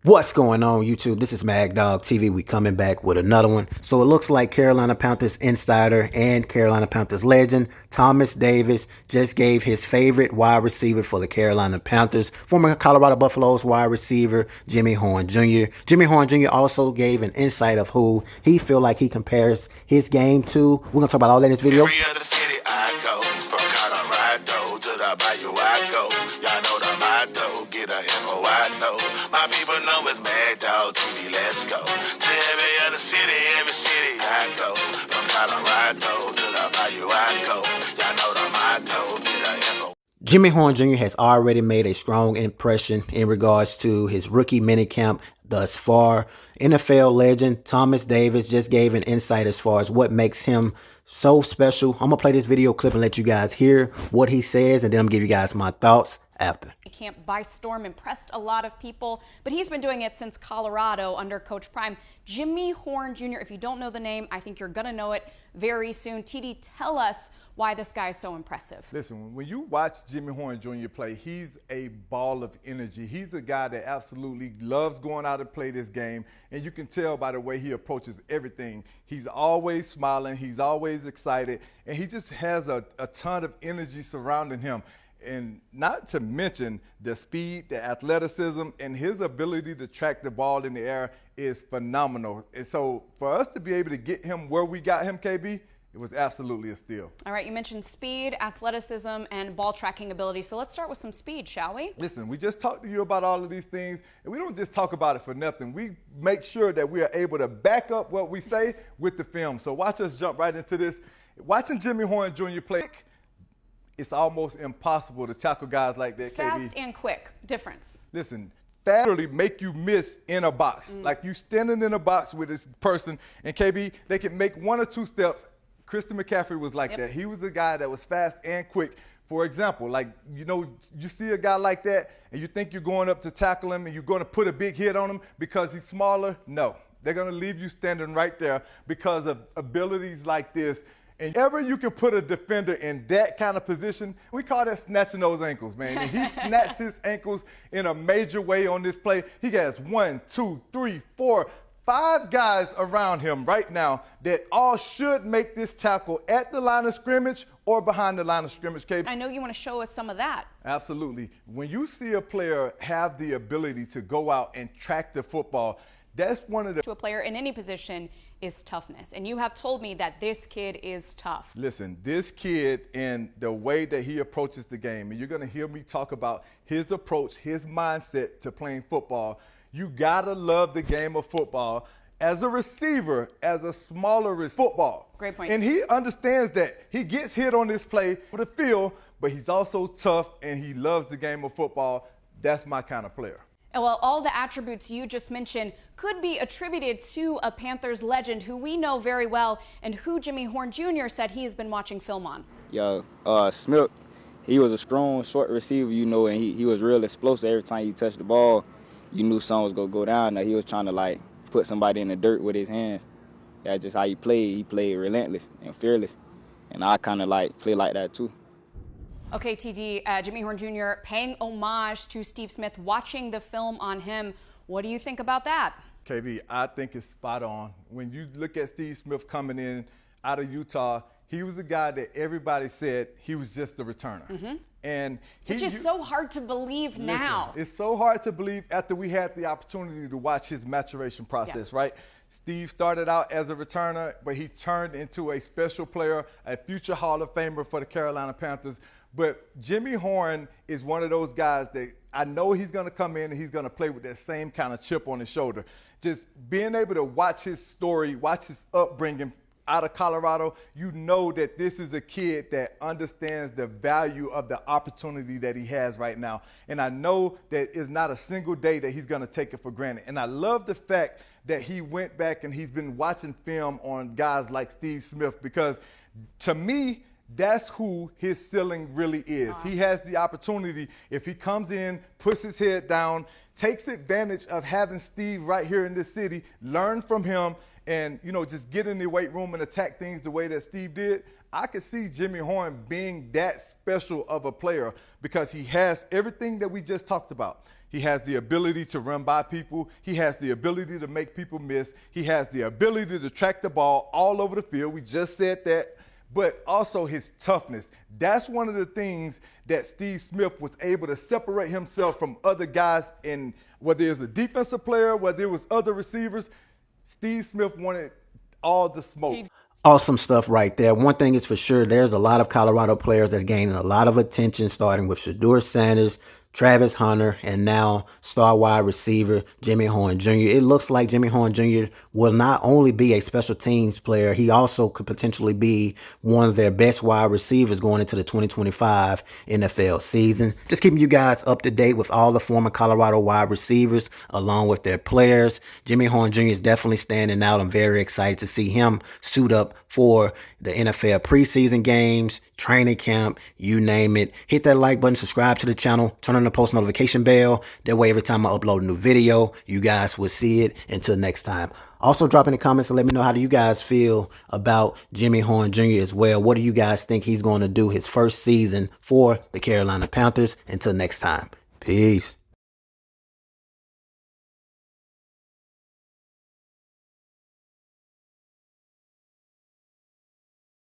What's going on, YouTube? This is Mag Dog TV. We coming back with another one. So it looks like Carolina Panthers insider and Carolina Panthers legend Thomas Davis just gave his favorite wide receiver for the Carolina Panthers, former Colorado Buffaloes wide receiver Jimmy Horn Jr. Jimmy Horn Jr. also gave an insight of who he feel like he compares his game to. We're gonna talk about all that in this video. Every other city I go, from Colorado to the Bayou I go. Y'all know the motto, get a info I know. My people know it's Mad Dog TV, let's go. To every other city I go. From Colorado to the Bayou I go. Y'all know the motto, get a info. Jimmy Horn Jr. has already made a strong impression in regards to his rookie minicamp thus far. NFL legend Thomas Davis just gave an insight as far as what makes him so special. I'm going to play this video clip and let you guys hear what he says, and then I'm going to give you guys my thoughts after. Camp by storm, impressed a lot of people, but he's been doing it since Colorado under Coach Prime. Jimmy Horn Jr., if you don't know the name, I think you're going to know it very soon. TD, tell us why this guy is so impressive. Listen, when you watch Jimmy Horn Jr. play, he's a ball of energy. He's a guy that absolutely loves going out and play this game, and you can tell by the way he approaches everything. He's always smiling, he's always excited, and he just has a ton of energy surrounding him. And not to mention the speed, the athleticism, and his ability to track the ball in the air is phenomenal. And so for us to be able to get him where we got him, KB, it was absolutely a steal. All right, you mentioned speed, athleticism, and ball tracking ability. So let's start with some speed, shall we? Listen, we just talked to you about all of these things, and we don't just talk about it for nothing. We make sure that we are able to back up what we say with the film. So watch us jump right into this. Watching Jimmy Horn Jr. play, it's almost impossible to tackle guys like that, Fast KB. and quick, difference. Listen, fast really make you miss in a box. Like you standing in a box with this person, and KB, they can make one or two steps. Christian McCaffrey was like that. He was the guy that was fast and quick. For example, like, you know, you see a guy like that, and you think you're going up to tackle him, and you're going to put a big hit on him because he's smaller. No, they're going to leave you standing right there because of abilities like this. And ever you can put a defender in that kind of position, we call that snatching those ankles, man. And he snatched his ankles in a major way on this play. He has 1, 2, 3, 4, 5 guys around him right now that all should make this tackle at the line of scrimmage or behind the line of scrimmage, KB. I know you want to show us some of that. Absolutely. When you see a player have the ability to go out and track the football, that's one of the... To a player in any position is toughness. And you have told me that this kid is tough. Listen, this kid and the way that he approaches the game, and you're going to hear me talk about his approach, his mindset to playing football. You got to love the game of football as a receiver, as a smaller football. Great point. And he understands that. He gets hit on this play for the field, but he's also tough and he loves the game of football. That's my kind of player. And well, all the attributes you just mentioned could be attributed to a Panthers legend who we know very well and who Jimmy Horn Jr. said he has been watching film on. Smith, he was a strong, short receiver, you know, and he was real explosive. Every time he touched the ball, you knew something was going to go down. Now, he was trying to, like, put somebody in the dirt with his hands. That's just how he played. He played relentless and fearless. And I kind of, like, play like that, too. Okay, TD, Jimmy Horn Jr. paying homage to Steve Smith, watching the film on him. What do you think about that? KB, I think it's spot on. When you look at Steve Smith coming in out of Utah, he was a guy that everybody said he was just a returner. And Which is so hard to believe now. It's so hard to believe after we had the opportunity to watch his maturation process, right? Steve started out as a returner, but he turned into a special player, a future Hall of Famer for the Carolina Panthers. But Jimmy Horn is one of those guys that I know he's going to come in and he's going to play with that same kind of chip on his shoulder. Just being able to watch his story, watch his upbringing out of Colorado, you know that this is a kid that understands the value of the opportunity that he has right now. And I know that it's not a single day that he's going to take it for granted. And I love the fact that he went back and he's been watching film on guys like Steve Smith, because to me, that's who his ceiling really is. He has the opportunity, if he comes in, puts his head down, takes advantage of having Steve right here in this city, learn from him, and, you know, just get in the weight room and attack things the way that Steve did. I could see Jimmy Horn being that special of a player because he has everything that we just talked about. He has the ability to run by people. He has the ability to make people miss. He has the ability to track the ball all over the field. We just said that. But also his toughness. That's one of the things that Steve Smith was able to separate himself from other guys in, whether it was a defensive player, whether it was other receivers. Steve Smith wanted all the smoke. Awesome stuff right there. One thing is for sure, there's a lot of Colorado players that gaining a lot of attention, starting with Shedeur Sanders, Travis Hunter, and now star wide receiver Jimmy Horn Jr. It looks like Jimmy Horn Jr. will not only be a special teams player, he also could potentially be one of their best wide receivers going into the 2025 NFL season. Just keeping you guys up to date with all the former Colorado wide receivers along with their players. Jimmy Horn Jr. is definitely standing out. I'm very excited to see him suit up for the NFL preseason games, training camp, you name it. Hit that like button, subscribe to the channel, turn on the post notification bell. That way, every time I upload a new video, you guys will see it. Until next time. Also, drop in the comments and let me know, how do you guys feel about Jimmy Horn Jr. as well? What do you guys think he's going to do his first season for the Carolina Panthers? Until next time. Peace.